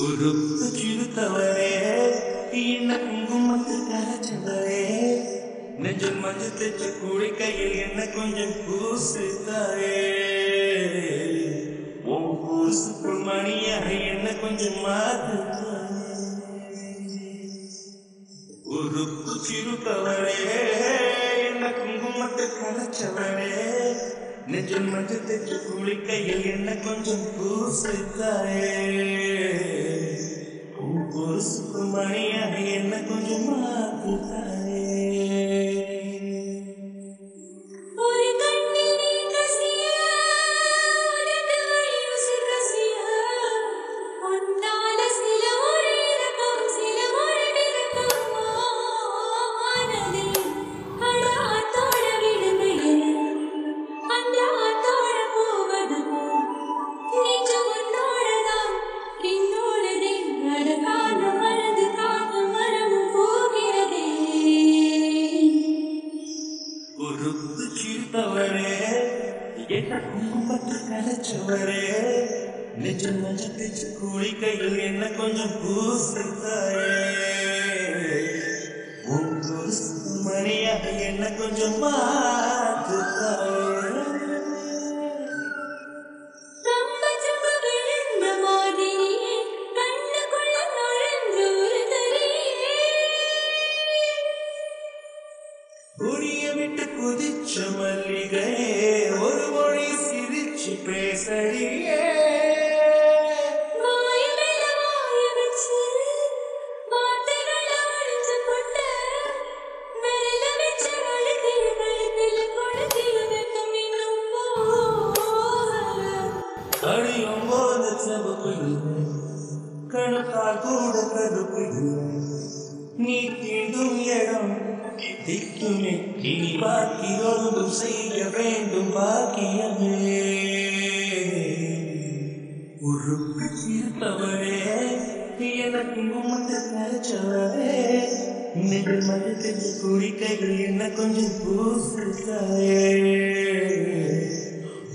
உருக்கு சிறுத்தவரே என்ன குங்குமத்து கரைச்சவரே நெஞ்சில் மஞ்சள் தைச்ச கூடி கையில் என்ன கொஞ்சம் பூசுத்தாரே உன் பூசுக்குள் மணியாக என்ன கொஞ்சம் மாத்துத்தாரே உருக்கு சிறுத்தவரே என்ன குங்குமத்து கரைச்சவரே நெஞ்சில் மஞ்சள் தைச்ச கூடி கையில் என்ன கொஞ்சம் பூசுத்தாரே மணியாக என்ன கொஞ்சம் மாத்துத்தாரே உருக்கு சிறுத்தவரே என்ன குங்குமத்து கரைச்சவரே நெஞ்சில் மஞ்சள் தைச்ச கூடி கையில் என்ன கொஞ்சம் பூசுத்தாரே உன் கொலுசுக்கு மணியாக என்ன கொஞ்சம் மாத்துத்தாரே புரிய விட்டு குதிச்ச மல்லிகை ஒரு மொழி சிரிச்சு பேசடியே அடியும் போது செவப்பிடுவே கணக்கால் கூட கருப்பிடுவே நீ தீண்டும் இடம் திக்குமே இனி பாக்கி ஒன்றும் செய்ய வேண்டும் பாக்கியமே உருக்கு சிறுத்தவரே எனக்கு குங்குமத்தை கரைச்சவரே நெஞ்சில் மஞ்சள் தைச்ச கூடி கையில் என்ன கொஞ்சம் பூசுத்தாரே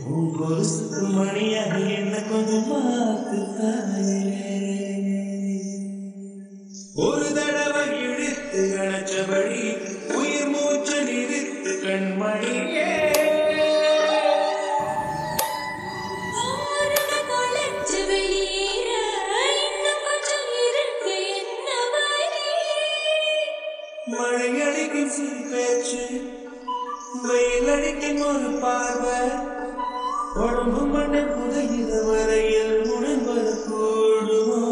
உன் கொலுசுக்கு மணியாக என்ன கொஞ்சம் மாத்துத்தாரே ஒரு தடவை இழுத்து அணைச்சபடி உயிர் மூச்சு நிறுத்து கண்மணியே மழை அடிக்கும் சிறு பேச்சு வெயில் அடிக்கும் ஒரு பார்வை உடம்பு மண்ணை புதைகிற வரையில் உணர்வது கூடுமோ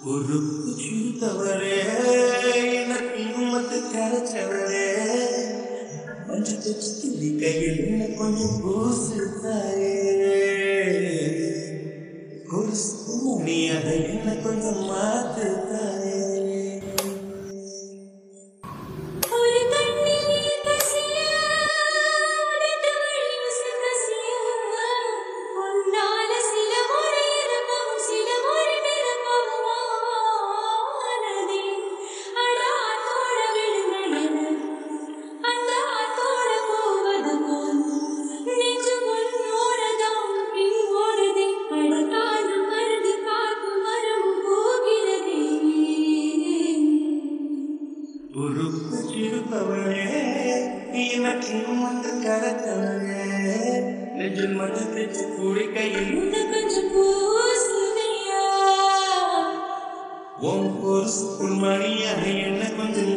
உருக்கு சிறுத்தவரே எனக்கு குங்குமத்து கரைச்சவரே மஞ்சள் தைச்ச கூடி கையில் என்ன கொஞ்சம் பூசுத்தாரே கொலுசுக்கு மணியாக என்ன கொஞ்சம் மாத்துத்தாரே உருக்கு சிறுத்தவரே எனக்கு குங்குமத்து கரைச்சவரே நெஞ்சில் மஞ்சள் தைச்ச கூடி கையில் கொஞ்சம் பூசுதையா உன் கொலுசுக்குள் மணியாக என்ன கொஞ்சம்